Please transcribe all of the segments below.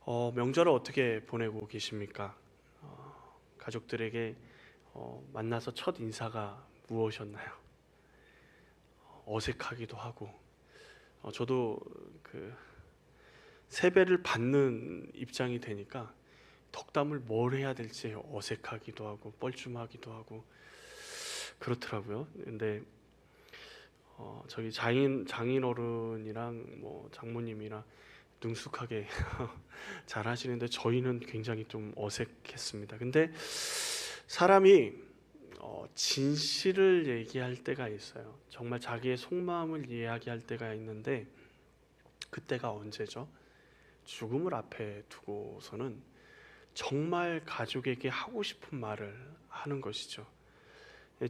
명절을 어떻게 보내고 계십니까? 가족들에게 만나서 첫 인사가 무엇이었나요? 어색하기도 하고, 저도 그 세배를 받는 입장이 되니까 덕담을 뭘 해야 될지 어색하기도 하고 뻘쭘하기도 하고 그렇더라고요. 근데 저기 장인어른이랑 뭐 장모님이랑 능숙하게 잘 하시는데 저희는 굉장히 좀 어색했습니다. 근데 사람이 진실을 얘기할 때가 있어요. 정말 자기의 속마음을 이야기할 때가 있는데 그때가 언제죠? 죽음을 앞에 두고서는 정말 가족에게 하고 싶은 말을 하는 것이죠.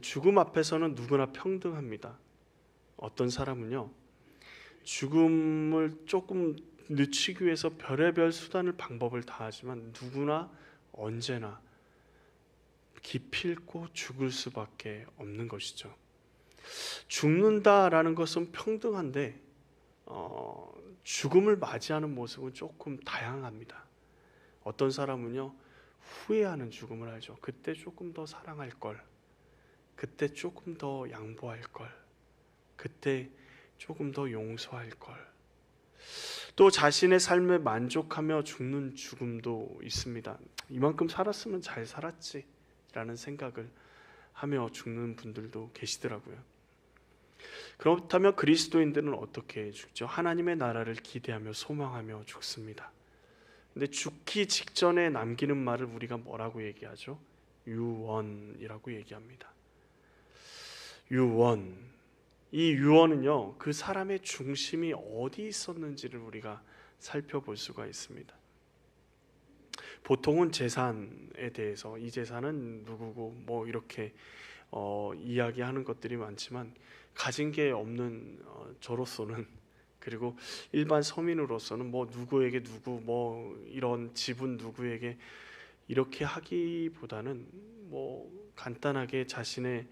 죽음 앞에서는 누구나 평등합니다. 어떤 사람은요, 죽음을 조금 늦추기 위해서 별의별 수단을 방법을 다하지만 누구나 언제나 기필코 죽을 수밖에 없는 것이죠. 죽는다라는 것은 평등한데 죽음을 맞이하는 모습은 조금 다양합니다. 어떤 사람은요, 후회하는 죽음을 알죠. 그때 조금 더 사랑할 걸, 그때 조금 더 양보할 걸, 그때 조금 더 용서할 걸. 또 자신의 삶에 만족하며 죽는 죽음도 있습니다. 이만큼 살았으면 잘 살았지 라는 생각을 하며 죽는 분들도 계시더라고요. 그렇다면 그리스도인들은 어떻게 죽죠? 하나님의 나라를 기대하며 소망하며 죽습니다. 근데 죽기 직전에 남기는 말을 우리가 뭐라고 얘기하죠? 유언이라고 얘기합니다. 유언. 이 유언은요, 그 사람의 중심이 어디 있었는지를 우리가 살펴볼 수가 있습니다. 보통은 재산에 대해서 이 재산은 누구고 뭐 이렇게 이야기하는 것들이 많지만 가진 게 없는 저로서는, 그리고 일반 서민으로서는 뭐 누구에게 누구 뭐 이런 지분 누구에게 이렇게 하기보다는 뭐 간단하게 자신의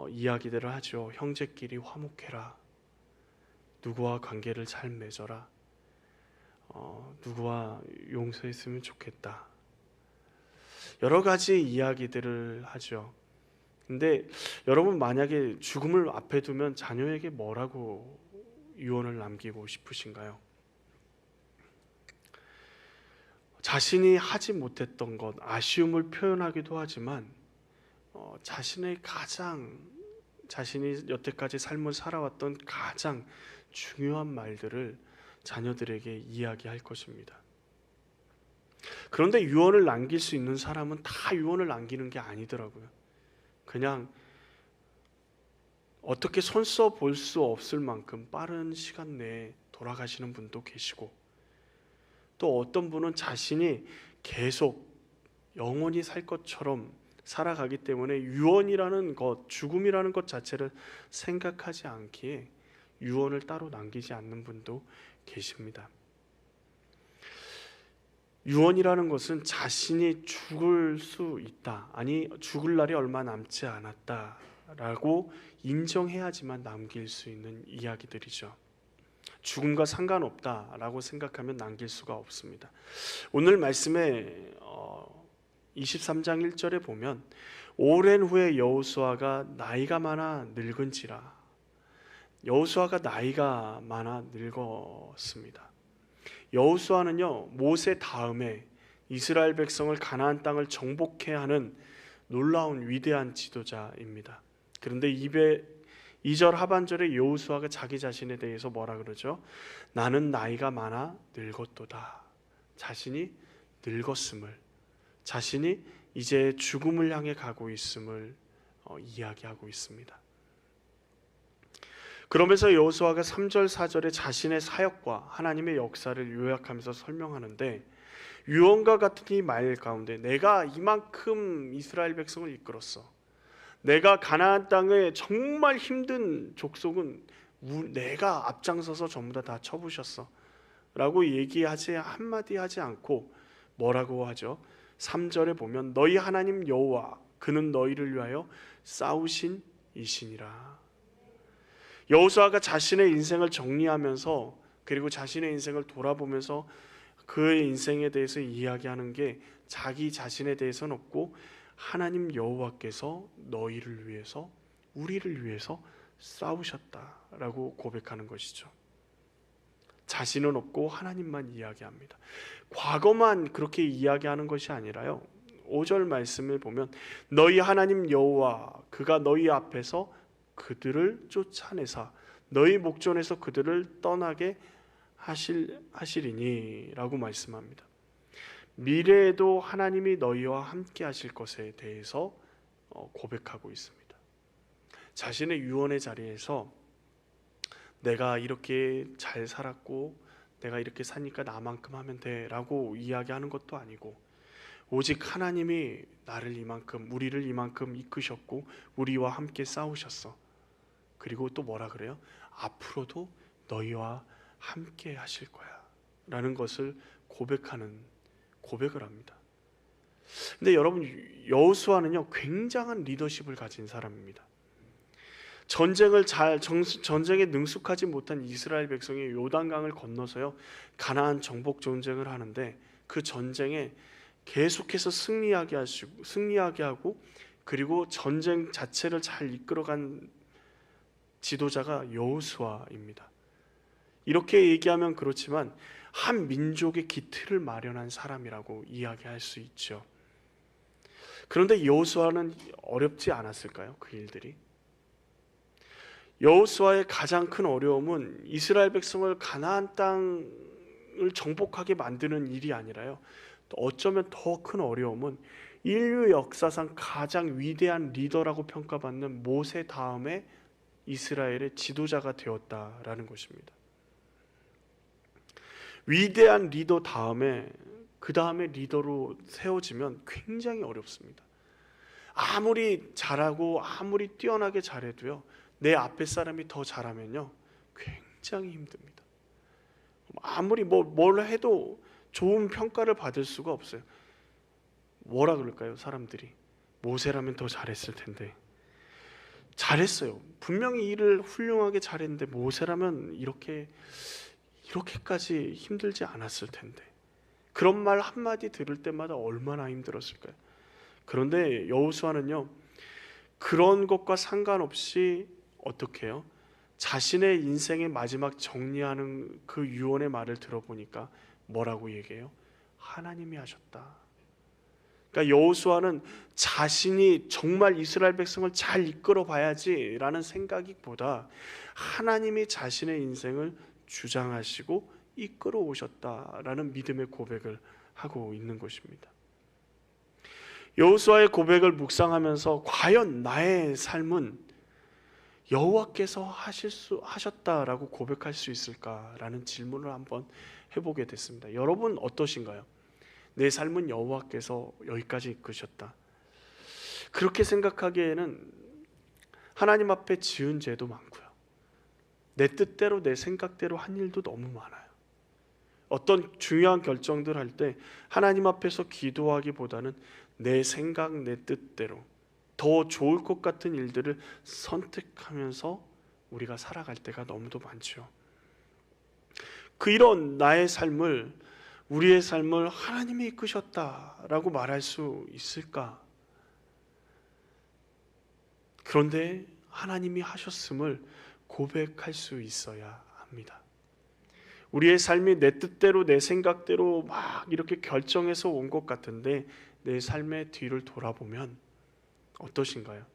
이야기들을 하죠. 형제끼리 화목해라, 누구와 관계를 잘 맺어라, 누구와 용서했으면 좋겠다, 여러 가지 이야기들을 하죠. 근데 여러분, 만약에 죽음을 앞에 두면 자녀에게 뭐라고 유언을 남기고 싶으신가요? 자신이 하지 못했던 것, 아쉬움을 표현하기도 하지만 자신이 여태까지 삶을 살아왔던 가장 중요한 말들을 자녀들에게 이야기할 것입니다. 그런데 유언을 남길 수 있는 사람은 다 유언을 남기는 게 아니더라고요. 그냥 어떻게 손써 볼 수 없을 만큼 빠른 시간 내에 돌아가시는 분도 계시고, 또 어떤 분은 자신이 계속 영원히 살 것처럼 살아가기 때문에 유언이라는 것, 죽음이라는 것 자체를 생각하지 않기에 유언을 따로 남기지 않는 분도 계십니다. 유언이라는 것은 자신이 죽을 수 있다, 아니 죽을 날이 얼마 남지 않았다 라고 인정해야지만 남길 수 있는 이야기들이죠. 죽음과 상관없다 라고 생각하면 남길 수가 없습니다. 오늘 말씀에 23장 1절에 보면 오랜 후에 여호수아가 나이가 많아 늙은지라, 여호수아가 나이가 많아 늙었습니다. 여호수아는요, 모세 다음에 이스라엘 백성을 가나안 땅을 정복해 하는 놀라운 위대한 지도자입니다. 그런데 2절 하반절에 여호수아가 자기 자신에 대해서 뭐라 그러죠? 나는 나이가 많아 늙었도다. 자신이 늙었음을, 자신이 이제 죽음을 향해 가고 있음을 이야기하고 있습니다. 그러면서 여호수아가 3절 4절에 자신의 사역과 하나님의 역사를 요약하면서 설명하는데, 유언과 같은 이 말 가운데 내가 이만큼 이스라엘 백성을 이끌었어, 내가 가나안 땅에 정말 힘든 족속은 내가 앞장서서 전부 다 쳐부셨어 라고 얘기하지 한마디 하지 않고 뭐라고 하죠? 3절에 보면 너희 하나님 여호와 그는 너희를 위하여 싸우신 이시니라. 여호수아가 자신의 인생을 정리하면서, 그리고 자신의 인생을 돌아보면서 그의 인생에 대해서 이야기하는 게 자기 자신에 대해서는 없고 하나님 여호와께서 너희를 위해서, 우리를 위해서 싸우셨다라고 고백하는 것이죠. 자신은 없고 하나님만 이야기합니다. 과거만 그렇게 이야기하는 것이 아니라요, 5절 말씀을 보면 너희 하나님 여호와 그가 너희 앞에서 그들을 쫓아내사 너희 목전에서 그들을 떠나게 하시리니 라고 말씀합니다. 미래에도 하나님이 너희와 함께 하실 것에 대해서 고백하고 있습니다. 자신의 유언의 자리에서 내가 이렇게 잘 살았고 내가 이렇게 사니까 나만큼 하면 돼 라고 이야기하는 것도 아니고, 오직 하나님이 나를 이만큼, 우리를 이만큼 이끄셨고 우리와 함께 싸우셨어. 그리고 또 뭐라 그래요? 앞으로도 너희와 함께 하실 거야 라는 것을 고백을 합니다. 근데 여러분, 여호수아는요 굉장한 리더십을 가진 사람입니다. 전쟁에 능숙하지 못한 이스라엘 백성이 요단강을 건너서요 가나안 정복 전쟁을 하는데, 그 전쟁에 계속해서 승리하게 하고 그리고 전쟁 자체를 잘 이끌어간 지도자가 여호수아입니다. 이렇게 얘기하면 그렇지만 한 민족의 기틀을 마련한 사람이라고 이야기할 수 있죠. 그런데 여호수아는 어렵지 않았을까요? 그 일들이. 여호수아의 가장 큰 어려움은 이스라엘 백성을 가나안 땅을 정복하게 만드는 일이 아니라요, 또 어쩌면 더 큰 어려움은 인류 역사상 가장 위대한 리더라고 평가받는 모세 다음에 이스라엘의 지도자가 되었다라는 것입니다. 위대한 리더 다음에 그 다음에 리더로 세워지면 굉장히 어렵습니다. 아무리 잘하고 아무리 뛰어나게 잘해도요, 내 앞에 사람이 더 잘하면요 굉장히 힘듭니다. 아무리 뭘 해도 좋은 평가를 받을 수가 없어요. 뭐라 그럴까요? 사람들이 모세라면 더 잘했을 텐데. 잘했어요. 분명히 일을 훌륭하게 잘했는데 모세라면 이렇게까지 힘들지 않았을 텐데. 그런 말 한마디 들을 때마다 얼마나 힘들었을까요? 그런데 여호수아는요 그런 것과 상관없이 어떻게 해요? 자신의 인생의 마지막 정리하는 그 유언의 말을 들어보니까 뭐라고 얘기해요? 하나님이 하셨다. 그러니까 여호수아는 자신이 정말 이스라엘 백성을 잘 이끌어 봐야지라는 생각보다 하나님이 자신의 인생을 주장하시고 이끌어 오셨다라는 믿음의 고백을 하고 있는 것입니다. 여호수아의 고백을 묵상하면서 과연 나의 삶은 여호와께서 하셨다라고 고백할 수 있을까라는 질문을 한번 해보게 됐습니다. 여러분 어떠신가요? 내 삶은 여호와께서 여기까지 이끄셨다. 그렇게 생각하기에는 하나님 앞에 지은 죄도 많고요, 내 뜻대로 내 생각대로 한 일도 너무 많아요. 어떤 중요한 결정들 할 때 하나님 앞에서 기도하기보다는 내 생각, 내 뜻대로 더 좋을 것 같은 일들을 선택하면서 우리가 살아갈 때가 너무도 많죠. 이런 나의 삶을, 우리의 삶을 하나님이 이끄셨다라고 말할 수 있을까? 그런데 하나님이 하셨음을 고백할 수 있어야 합니다. 우리의 삶이 내 뜻대로 내 생각대로 막 이렇게 결정해서 온 것 같은데 내 삶의 뒤를 돌아보면 어떠신가요?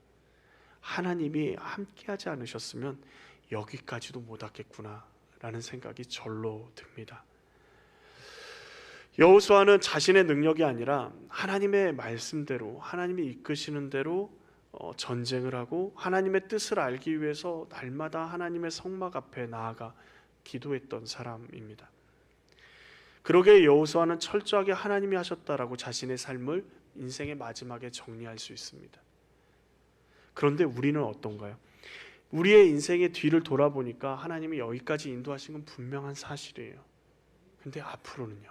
하나님이 함께하지 않으셨으면 여기까지도 못 왔겠구나 라는 생각이 절로 듭니다. 여호수아는 자신의 능력이 아니라 하나님의 말씀대로, 하나님이 이끄시는 대로 전쟁을 하고 하나님의 뜻을 알기 위해서 날마다 하나님의 성막 앞에 나아가 기도했던 사람입니다. 그러기에 여호수아는 철저하게 하나님이 하셨다라고 자신의 삶을 인생의 마지막에 정리할 수 있습니다. 그런데 우리는 어떤가요? 우리의 인생의 뒤를 돌아보니까 하나님이 여기까지 인도하신 건 분명한 사실이에요. 근데 앞으로는요?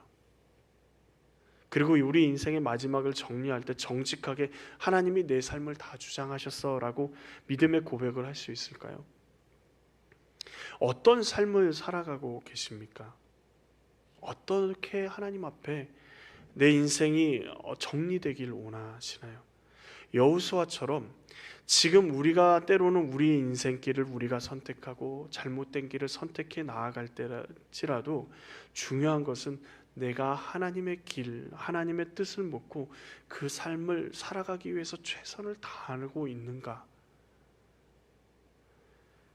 그리고 우리 인생의 마지막을 정리할 때 정직하게 하나님이 내 삶을 다 주장하셨어 라고 믿음의 고백을 할 수 있을까요? 어떤 삶을 살아가고 계십니까? 어떻게 하나님 앞에 내 인생이 정리되길 원하시나요? 여호수아처럼 지금 우리가 때로는 우리의 인생길을 우리가 선택하고 잘못된 길을 선택해 나아갈 때지라도 중요한 것은 내가 하나님의 길, 하나님의 뜻을 묻고 그 삶을 살아가기 위해서 최선을 다하고 있는가?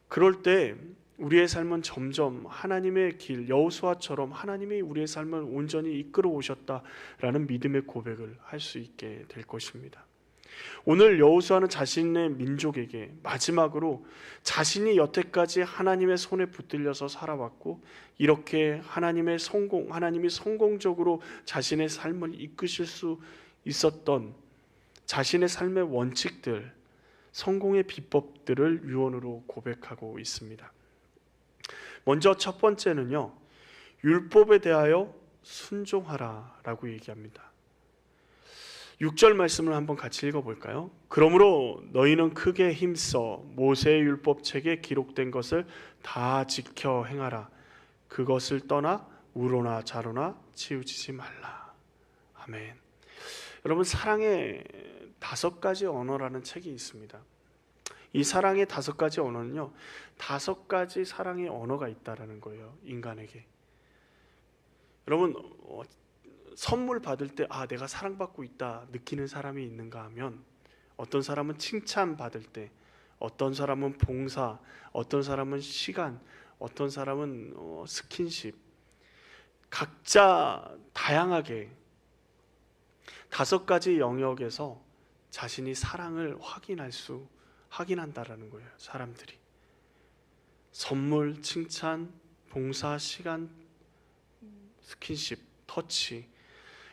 그럴 때 우리의 삶은 점점 하나님의 길, 여호수아처럼 하나님이 우리의 삶을 온전히 이끌어 오셨다라는 믿음의 고백을 할 수 있게 될 것입니다. 오늘 여호수아는 자신의 민족에게 마지막으로 자신이 여태까지 하나님의 손에 붙들려서 살아왔고 이렇게 하나님이 성공적으로 자신의 삶을 이끄실 수 있었던 자신의 삶의 원칙들, 성공의 비법들을 유언으로 고백하고 있습니다. 먼저 첫 번째는요, 율법에 대하여 순종하라라고 얘기합니다. 6절 말씀을 한번 같이 읽어볼까요? 그러므로 너희는 크게 힘써 모세의 율법책에 기록된 것을 다 지켜 행하라. 그것을 떠나 우로나 좌로나 치우치지 말라. 아멘. 여러분, 사랑의 5가지 언어라는 책이 있습니다. 이 사랑의 5가지 언어는요, 5가지 사랑의 언어가 있다라는 거예요, 인간에게. 여러분, 선물 받을 때 내가 사랑받고 있다 느끼는 사람이 있는가 하면, 어떤 사람은 칭찬 받을 때, 어떤 사람은 봉사, 어떤 사람은 시간, 어떤 사람은 스킨십, 각자 다양하게 5가지 영역에서 자신이 사랑을 확인한다라는 거예요. 사람들이 선물, 칭찬, 봉사, 시간, 스킨십, 터치,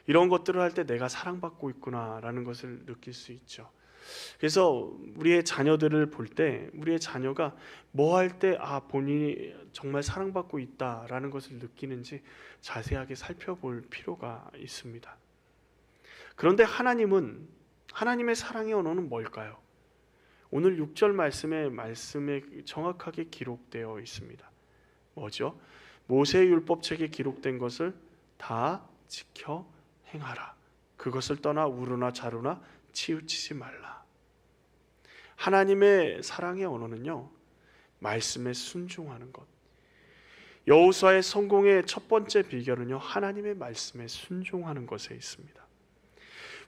이런 것들을 할 때 내가 사랑받고 있구나라는 것을 느낄 수 있죠. 그래서 우리의 자녀들을 볼 때 우리의 자녀가 뭐 할 때 본인이 정말 사랑받고 있다라는 것을 느끼는지 자세하게 살펴볼 필요가 있습니다. 그런데 하나님의 사랑의 언어는 뭘까요? 오늘 6절 말씀에 정확하게 기록되어 있습니다. 뭐죠? 모세의 율법책에 기록된 것을 다 지켜 행하라. 그것을 떠나 우로나 좌로나 치우치지 말라. 하나님의 사랑의 언어는요, 말씀에 순종하는 것. 여호수아의 성공의 첫 번째 비결은요, 하나님의 말씀에 순종하는 것에 있습니다.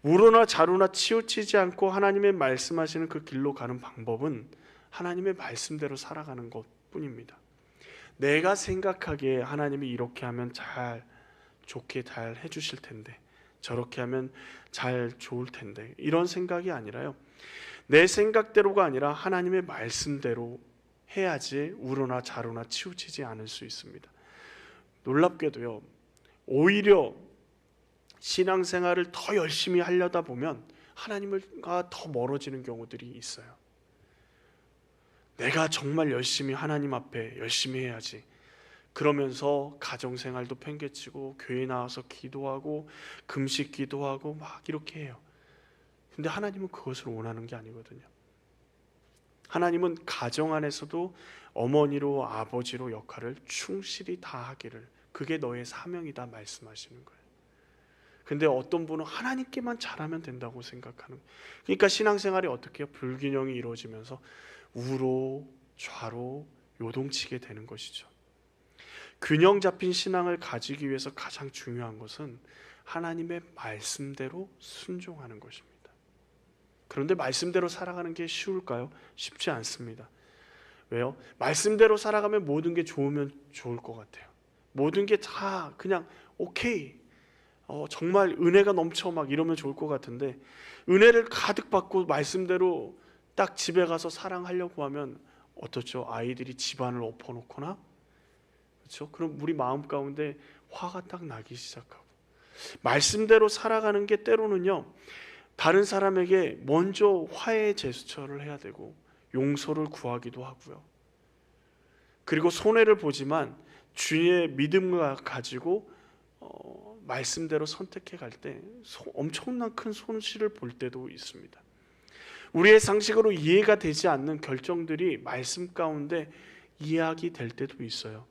우로나 좌로나 치우치지 않고 하나님의 말씀하시는 그 길로 가는 방법은 하나님의 말씀대로 살아가는 것뿐입니다. 내가 생각하기에 하나님이 이렇게 하면 좋게 잘 해주실 텐데, 저렇게 하면 좋을 텐데, 이런 생각이 아니라요, 내 생각대로가 아니라 하나님의 말씀대로 해야지 우로나 좌로나 치우치지 않을 수 있습니다. 놀랍게도요, 오히려 신앙생활을 더 열심히 하려다 보면 하나님과 더 멀어지는 경우들이 있어요. 내가 정말 열심히 하나님 앞에 열심히 해야지, 그러면서 가정생활도 팽개치고 교회 나와서 기도하고 금식 기도하고 막 이렇게 해요. 근데 하나님은 그것을 원하는 게 아니거든요. 하나님은 가정 안에서도 어머니로 아버지로 역할을 충실히 다하기를, 그게 너의 사명이다 말씀하시는 거예요. 근데 어떤 분은 하나님께만 잘하면 된다고 생각하는 거예요. 그러니까 신앙생활이 어떻게 해요? 불균형이 이루어지면서 우로 좌로 요동치게 되는 것이죠. 균형 잡힌 신앙을 가지기 위해서 가장 중요한 것은 하나님의 말씀대로 순종하는 것입니다. 그런데 말씀대로 살아가는 게 쉬울까요? 쉽지 않습니다. 왜요? 말씀대로 살아가면 모든 게 좋으면 좋을 것 같아요. 모든 게 다 그냥 오케이, 정말 은혜가 넘쳐 막 이러면 좋을 것 같은데, 은혜를 가득 받고 말씀대로 딱 집에 가서 사랑하려고 하면 어떻죠? 아이들이 집안을 엎어놓거나, 그렇죠? 그럼 우리 마음 가운데 화가 딱 나기 시작하고, 말씀대로 살아가는 게 때로는요, 다른 사람에게 먼저 화해의 제스처를 해야 되고 용서를 구하기도 하고요. 그리고 손해를 보지만 주의 믿음을 가지고 말씀대로 선택해 갈 때 엄청난 큰 손실을 볼 때도 있습니다. 우리의 상식으로 이해가 되지 않는 결정들이 말씀 가운데 이해하게 될 때도 있어요.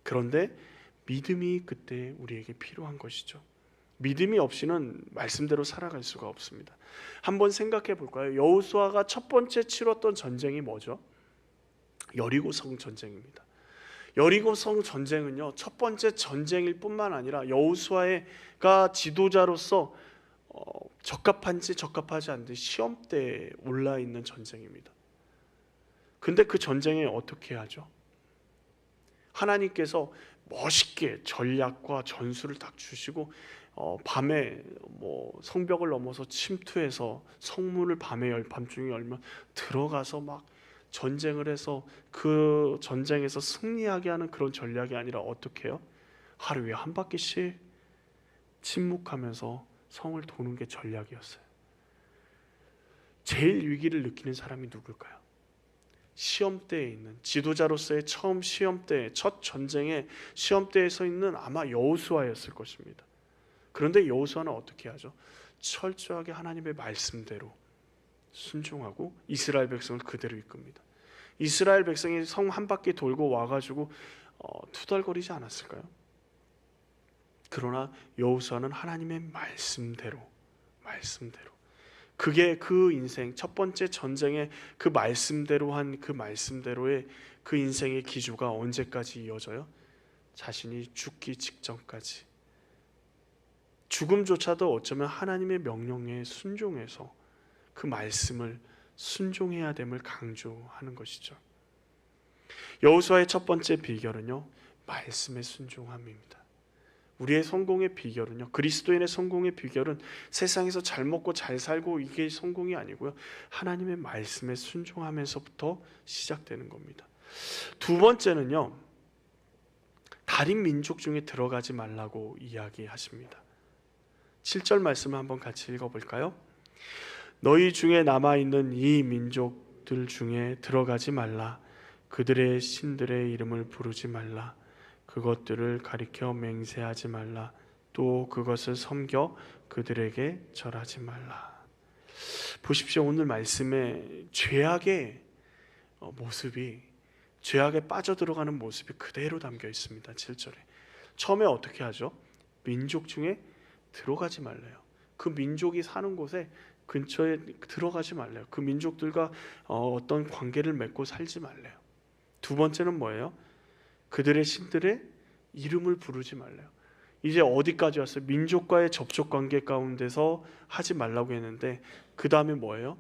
그런데 믿음이 그때 우리에게 필요한 것이죠. 믿음이 없이는 말씀대로 살아갈 수가 없습니다. 한번 생각해 볼까요? 여호수아가 첫 번째 치렀던 전쟁이 뭐죠? 여리고성 전쟁입니다. 여리고성 전쟁은요, 첫 번째 전쟁일 뿐만 아니라 여호수아가 지도자로서 적합한지 적합하지 않은지 시험대에 올라 있는 전쟁입니다. 근데 그 전쟁에 어떻게 하죠? 하나님께서 멋있게 전략과 전술을 딱 주시고 밤에 성벽을 넘어서 침투해서 성문을 밤중에 열면 들어가서 막 전쟁을 해서 그 전쟁에서 승리하게 하는 그런 전략이 아니라 어떻게 해요? 하루에 한 바퀴씩 침묵하면서 성을 도는 게 전략이었어요. 제일 위기를 느끼는 사람이 누굴까요? 시험대에 있는, 지도자로서의 처음 시험대, 첫 전쟁의 시험대에 서 있는 아마 여호수아였을 것입니다. 그런데 여호수아는 어떻게 하죠? 철저하게 하나님의 말씀대로 순종하고 이스라엘 백성을 그대로 이끕니다. 이스라엘 백성이 성 한 바퀴 돌고 와가지고 투덜거리지 않았을까요? 그러나 여호수아는 하나님의 말씀대로 그게 그 인생 첫 번째 전쟁에 그 말씀대로 한 그 말씀대로의 그 인생의 기조가 언제까지 이어져요? 자신이 죽기 직전까지. 죽음조차도 어쩌면 하나님의 명령에 순종해서 그 말씀을 순종해야 됨을 강조하는 것이죠. 여호수아의 첫 번째 비결은요, 말씀의 순종함입니다. 우리의 성공의 비결은요, 그리스도인의 성공의 비결은 세상에서 잘 먹고 잘 살고 이게 성공이 아니고요, 하나님의 말씀에 순종하면서부터 시작되는 겁니다. 두 번째는요, 다른 민족 중에 들어가지 말라고 이야기하십니다. 7절 말씀을 한번 같이 읽어볼까요? 너희 중에 남아있는 이 민족들 중에 들어가지 말라. 그들의 신들의 이름을 부르지 말라. 그것들을 가리켜 맹세하지 말라. 또 그것을 섬겨 그들에게 절하지 말라. 보십시오. 오늘 말씀에 죄악의 모습이, 죄악에 빠져들어가는 모습이 그대로 담겨 있습니다. 7절에 처음에 어떻게 하죠? 민족 중에 들어가지 말래요. 그 민족이 사는 곳에 근처에 들어가지 말래요. 그 민족들과 어떤 관계를 맺고 살지 말래요. 두 번째는 뭐예요? 그들의 신들의 이름을 부르지 말래요. 이제 어디까지 왔어요? 민족과의 접촉 관계 가운데서 하지 말라고 했는데 그 다음에 뭐예요?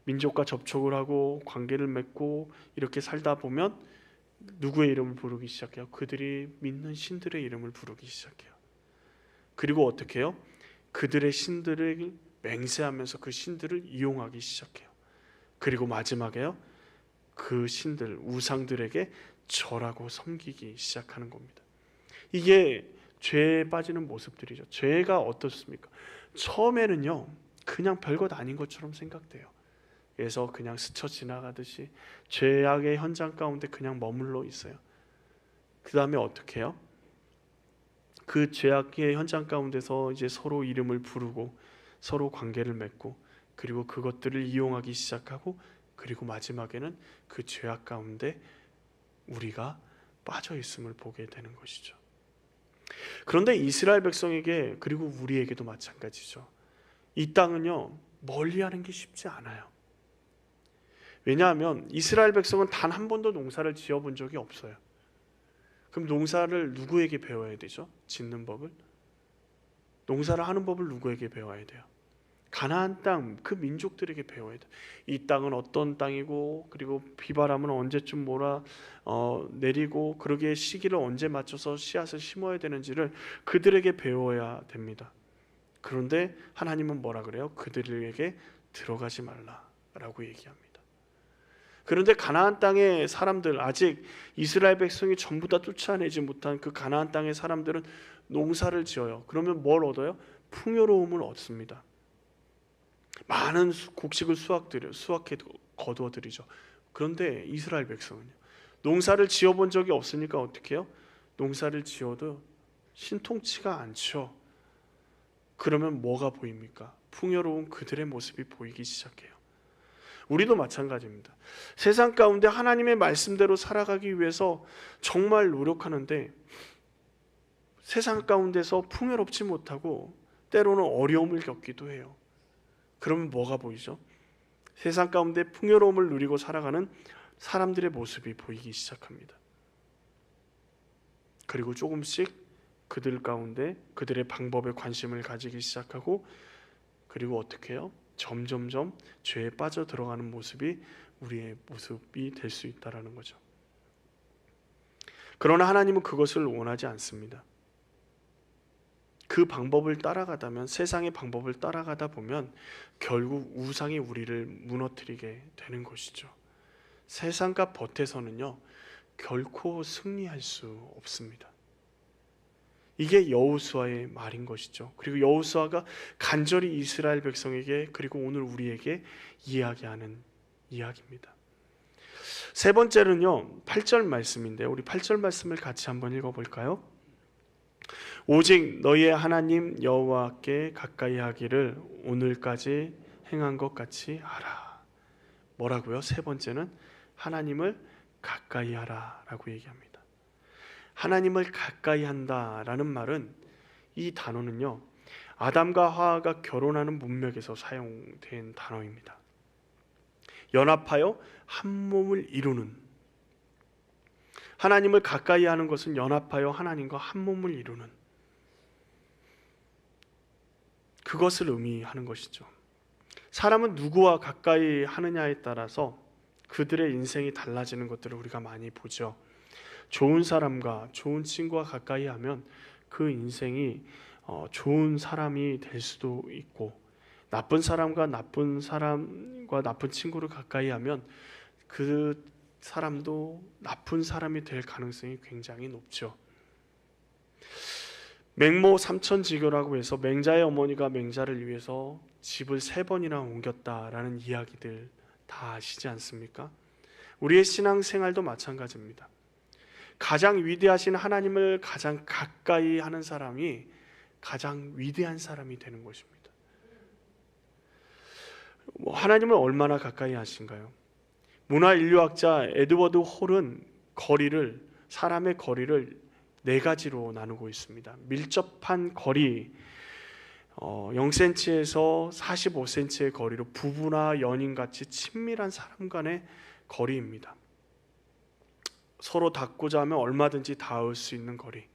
민족과 접촉을 하고 관계를 맺고 이렇게 살다 보면 누구의 이름을 부르기 시작해요? 그들이 믿는 신들의 이름을 부르기 시작해요. 그리고 어떻게 해요? 그들의 신들을 맹세하면서 그 신들을 이용하기 시작해요. 그리고 마지막에요, 그 신들, 우상들에게 절하고 섬기기 시작하는 겁니다. 이게 죄에 빠지는 모습들이죠. 죄가 어떻습니까? 처음에는요, 그냥 별것 아닌 것처럼 생각돼요. 그래서 그냥 스쳐 지나가듯이 죄악의 현장 가운데 그냥 머물러 있어요. 그 다음에 어떻게 해요? 그 죄악의 현장 가운데서 이제 서로 이름을 부르고 서로 관계를 맺고 그리고 그것들을 이용하기 시작하고 그리고 마지막에는 그 죄악 가운데 우리가 빠져 있음을 보게 되는 것이죠. 그런데 이스라엘 백성에게 그리고 우리에게도 마찬가지죠. 이 땅은요, 멀리하는 게 쉽지 않아요. 왜냐하면 이스라엘 백성은 단 한 번도 농사를 지어본 적이 없어요. 그럼 농사를 누구에게 배워야 되죠? 짓는 법을? 농사를 하는 법을 누구에게 배워야 돼요? 가나안 땅, 그 민족들에게 배워야 돼요. 이 땅은 어떤 땅이고 그리고 비바람은 언제쯤 내리고 그러기에 시기를 언제 맞춰서 씨앗을 심어야 되는지를 그들에게 배워야 됩니다. 그런데 하나님은 뭐라 그래요? 그들에게 들어가지 말라라고 얘기합니다. 그런데 가나안 땅의 사람들, 아직 이스라엘 백성이 전부 다 쫓아내지 못한 그 가나안 땅의 사람들은 농사를 지어요. 그러면 뭘 얻어요? 풍요로움을 얻습니다. 많은 곡식을 수확해 거두어들이죠. 그런데 이스라엘 백성은요, 농사를 지어본 적이 없으니까 어떻게 해요? 농사를 지어도 신통치가 않죠. 그러면 뭐가 보입니까? 풍요로운 그들의 모습이 보이기 시작해요. 우리도 마찬가지입니다. 세상 가운데 하나님의 말씀대로 살아가기 위해서 정말 노력하는데 세상 가운데서 풍요롭지 못하고 때로는 어려움을 겪기도 해요. 그러면 뭐가 보이죠? 세상 가운데 풍요로움을 누리고 살아가는 사람들의 모습이 보이기 시작합니다. 그리고 조금씩 그들 가운데 그들의 방법에 관심을 가지기 시작하고, 그리고 어떻게 해요? 점점점 죄에 빠져 들어가는 모습이 우리의 모습이 될 수 있다는 거죠. 그러나 하나님은 그것을 원하지 않습니다. 그 방법을 따라가다면, 세상의 방법을 따라가다 보면 결국 우상이 우리를 무너뜨리게 되는 것이죠. 세상과 벗에서는요 결코 승리할 수 없습니다. 이게 여호수아의 말인 것이죠. 그리고 여호수아가 간절히 이스라엘 백성에게, 그리고 오늘 우리에게 이야기하는 이야기입니다. 세 번째는요 8절 말씀인데요, 우리 8절 말씀을 같이 한번 읽어볼까요? 오직 너희의 하나님 여호와께 가까이 하기를 오늘까지 행한 것 같이 하라. 뭐라고요? 세 번째는 하나님을 가까이 하라 라고 얘기합니다. 하나님을 가까이 한다라는 말은, 이 단어는요 아담과 하와가 결혼하는 문맥에서 사용된 단어입니다. 연합하여 한 몸을 이루는, 하나님을 가까이 하는 것은 연합하여 하나님과 한 몸을 이루는 그것을 의미하는 것이죠. 사람은 누구와 가까이 하느냐에 따라서 그들의 인생이 달라지는 것들을 우리가 많이 보죠. 좋은 사람과 좋은 친구와 가까이 하면 그 인생이 좋은 사람이 될 수도 있고, 나쁜 사람과 나쁜 친구를 가까이 하면 그 사람도 나쁜 사람이 될 가능성이 굉장히 높죠. 맹모 삼천지교라고 해서 맹자의 어머니가 맹자를 위해서 집을 3번이나 옮겼다라는 이야기들 다 아시지 않습니까? 우리의 신앙생활도 마찬가지입니다. 가장 위대하신 하나님을 가장 가까이 하는 사람이 가장 위대한 사람이 되는 것입니다. 하나님을 얼마나 가까이 하신가요? 문화인류학자 에드워드 홀은 사람의 거리를 4가지로 나누고 있습니다. 밀접한 거리, 0cm에서 45cm의 거리로 부부나 연인같이 친밀한 사람 간의 거리입니다. 서로 닿고자 하면 얼마든지 닿을 수 있는 거리.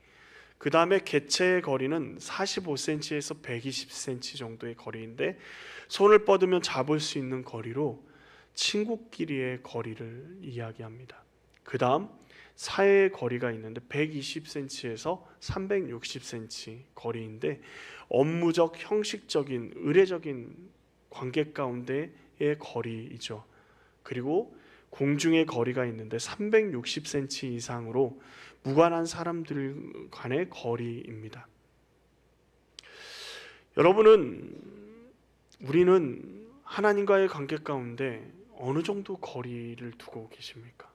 그 다음에 개체의 거리는 45cm에서 120cm 정도의 거리인데, 손을 뻗으면 잡을 수 있는 거리로 친구끼리의 거리를 이야기합니다. 그 다음 사회의 거리가 있는데 120cm에서 360cm 거리인데, 업무적, 형식적인, 의례적인 관계 가운데의 거리이죠. 그리고 공중의 거리가 있는데 360cm 이상으로 무관한 사람들 간의 거리입니다. 우리는 하나님과의 관계 가운데 어느 정도 거리를 두고 계십니까?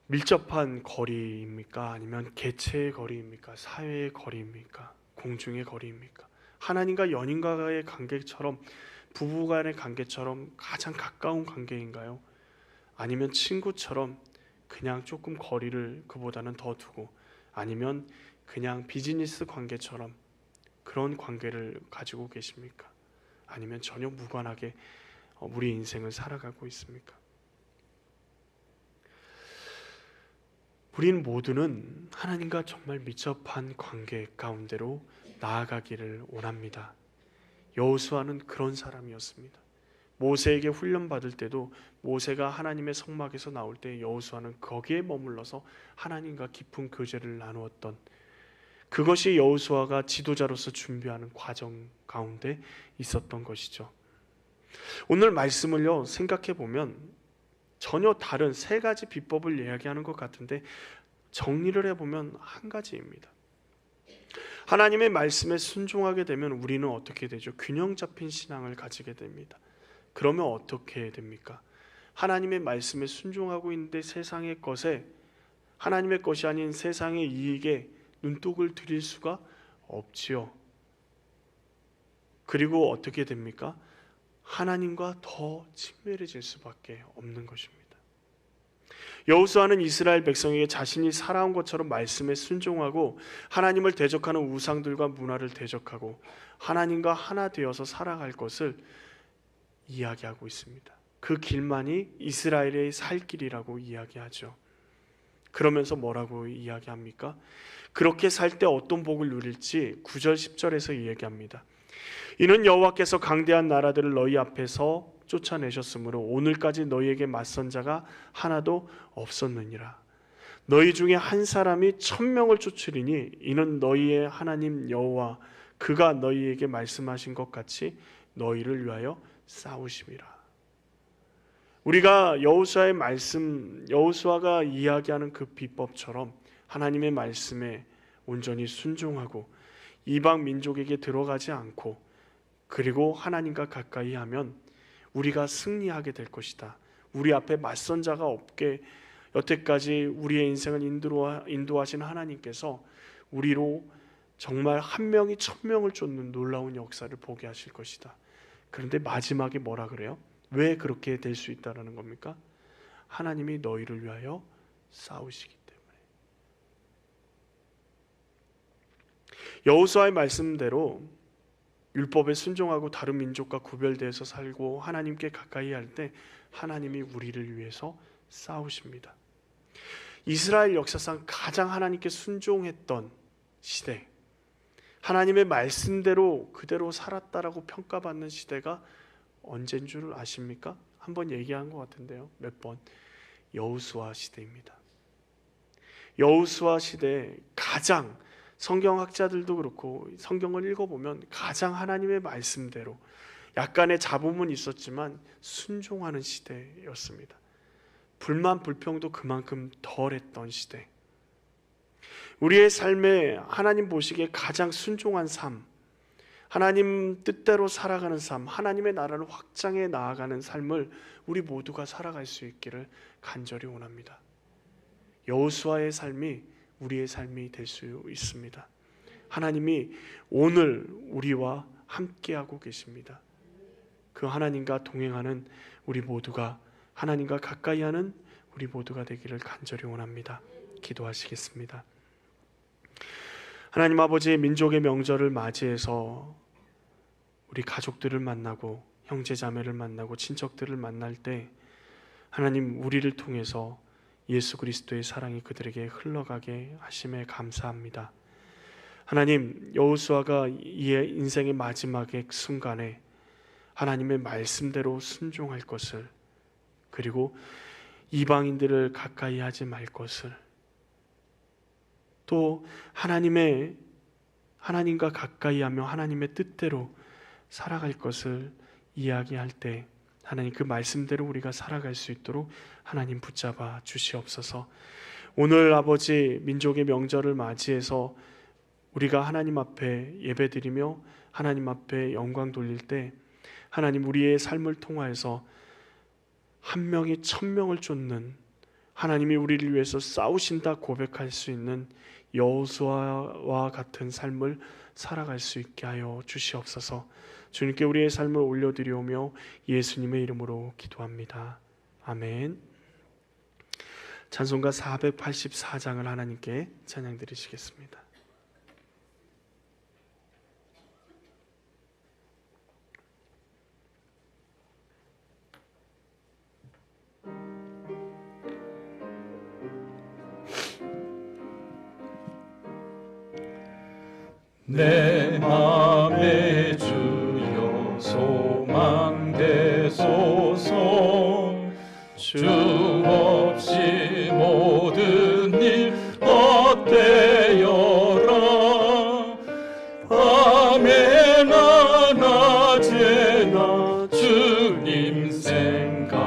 밀접한 거리입니까? 아니면 개체의 거리입니까? 사회의 거리입니까? 공중의 거리입니까? 하나님과 연인과의 관계처럼, 부부간의 관계처럼 가장 가까운 관계인가요? 아니면 친구처럼 그냥 조금 거리를 그보다는 더 두고, 아니면 그냥 비즈니스 관계처럼 그런 관계를 가지고 계십니까? 아니면 전혀 무관하게 우리 인생을 살아가고 있습니까? 우리는 모두는 하나님과 정말 밀접한 관계 가운데로 나아가기를 원합니다. 여호수아는 그런 사람이었습니다. 모세에게 훈련받을 때도 모세가 하나님의 성막에서 나올 때 여호수아는 거기에 머물러서 하나님과 깊은 교제를 나누었던, 그것이 여호수아가 지도자로서 준비하는 과정 가운데 있었던 것이죠. 오늘 말씀을요 생각해 보면 전혀 다른 3가지 비법을 이야기하는 것 같은데, 정리를 해보면 한 가지입니다. 하나님의 말씀에 순종하게 되면 우리는 어떻게 되죠? 균형 잡힌 신앙을 가지게 됩니다. 그러면 어떻게 됩니까? 하나님의 말씀에 순종하고 있는데 세상의 것에, 하나님의 것이 아닌 세상의 이익에 눈독을 들일 수가 없지요. 그리고 어떻게 됩니까? 하나님과 더 친밀해질 수밖에 없는 것입니다. 여호수아는 이스라엘 백성에게 자신이 살아온 것처럼 말씀에 순종하고 하나님을 대적하는 우상들과 문화를 대적하고 하나님과 하나 되어서 살아갈 것을 이야기하고 있습니다. 그 길만이 이스라엘의 살 길이라고 이야기하죠. 그러면서 뭐라고 이야기합니까? 그렇게 살 때 어떤 복을 누릴지 9절 10절에서 이야기합니다. 이는 여호와께서 강대한 나라들을 너희 앞에서 쫓아내셨으므로 오늘까지 너희에게 맞선 자가 하나도 없었느니라. 너희 중에 한 사람이 1000명을 쫓으리니 이는 너희의 하나님 여호와 그가 너희에게 말씀하신 것 같이 너희를 위하여 싸우심이라. 우리가 여호수아의 말씀, 여호수아가 이야기하는 그 비법처럼 하나님의 말씀에 온전히 순종하고 이방 민족에게 들어가지 않고 그리고 하나님과 가까이 하면 우리가 승리하게 될 것이다. 우리 앞에 맞선 자가 없게 여태까지 우리의 인생을 인도하신 하나님께서 우리로 정말 한 명이 1000명을 쫓는 놀라운 역사를 보게 하실 것이다. 그런데 마지막에 뭐라 그래요? 왜 그렇게 될 수 있다는 겁니까? 하나님이 너희를 위하여 싸우시기 때문에. 여호수아의 말씀대로 율법에 순종하고 다른 민족과 구별되어서 살고 하나님께 가까이 할 때 하나님이 우리를 위해서 싸우십니다. 이스라엘 역사상 가장 하나님께 순종했던 시대, 하나님의 말씀대로 그대로 살았다라고 평가받는 시대가 언제인 줄 아십니까? 한번 얘기한 것 같은데요. 몇 번. 여호수아 시대입니다. 여호수아 시대에 가장 성경학자들도 그렇고 성경을 읽어보면 가장 하나님의 말씀대로 약간의 잡음은 있었지만 순종하는 시대였습니다. 불만 불평도 그만큼 덜했던 시대. 우리의 삶에 하나님 보시기에 가장 순종한 삶, 하나님 뜻대로 살아가는 삶, 하나님의 나라를 확장해 나아가는 삶을 우리 모두가 살아갈 수 있기를 간절히 원합니다. 여호수아의 삶이 우리의 삶이 될 수 있습니다. 하나님이 오늘 우리와 함께하고 계십니다. 그 하나님과 동행하는 우리 모두가, 하나님과 가까이 하는 우리 모두가 되기를 간절히 원합니다. 기도하시겠습니다. 하나님 아버지, 민족의 명절을 맞이해서 우리 가족들을 만나고 형제 자매를 만나고 친척들을 만날 때 하나님 우리를 통해서 예수 그리스도의 사랑이 그들에게 흘러가게 하심에 감사합니다. 하나님, 여호수아가 이의 인생의 마지막의 순간에 하나님의 말씀대로 순종할 것을, 그리고 이방인들을 가까이 하지 말 것을, 또 하나님과 가까이 하며 하나님의 뜻대로 살아갈 것을 이야기할 때 하나님 그 말씀대로 우리가 살아갈 수 있도록 하나님 붙잡아 주시옵소서. 오늘 아버지 민족의 명절을 맞이해서 우리가 하나님 앞에 예배드리며 하나님 앞에 영광 돌릴 때 하나님 우리의 삶을 통하여서 한 명이 1000명을 쫓는, 하나님이 우리를 위해서 싸우신다 고백할 수 있는 여호수아와 같은 삶을 살아갈 수 있게 하여 주시옵소서. 주님께 우리의 삶을 올려드리오며 예수님의 이름으로 기도합니다. 아멘. 찬송가 484장을 하나님께 찬양 드리시겠습니다. 내 맘에 주여 소망되소서. 주 없이 모든 일 헛되어라. 밤에나 낮에나 주님 생각,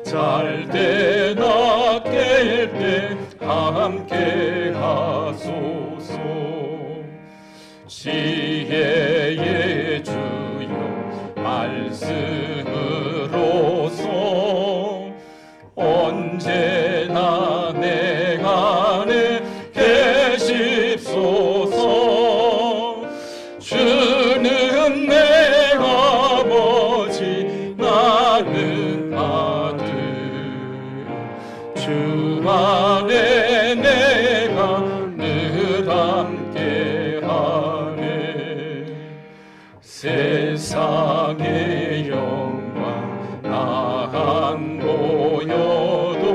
잘 때나 깰 때 함께 하소서. 지혜의 주여 말씀으로서 언제나 내 안에 계십소서. 주는 내 아버지 나는 아들, 세상의 영광 나 안 보여도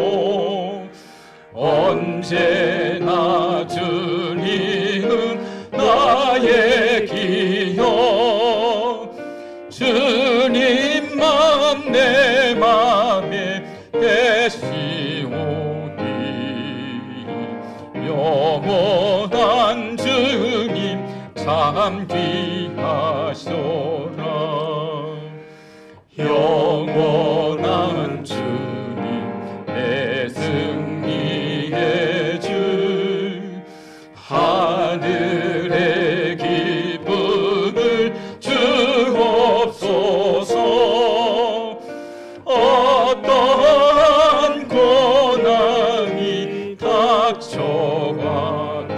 언제나 주님은 나의 기억 주님만 내 맘에 계시오니 영원한 주님 참 귀하소라 영원한 주님 내 승리의 주 하늘의 기쁨을 주옵소서 어떠한 고난이 닥쳐와도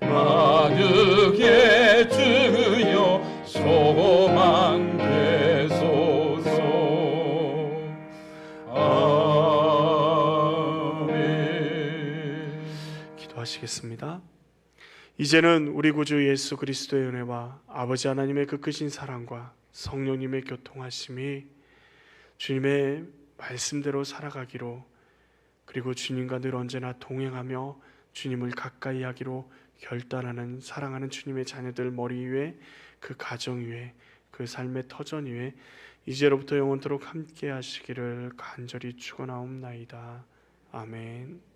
만육의 주여 소망 되소서 아멘. 기도하시겠습니다. 이제는 우리 구주 예수 그리스도의 은혜와 아버지 하나님의 그 크신 사랑과 성령님의 교통하심이 주님의 말씀대로 살아가기로 그리고 주님과 늘 언제나 동행하며 주님을 가까이 하기로 결단하는 사랑하는 주님의 자녀들 머리 위에 그 가정 위에 그 삶의 터전 위에 이제로부터 영원토록 함께 하시기를 간절히 축원하옵나이다. 아멘.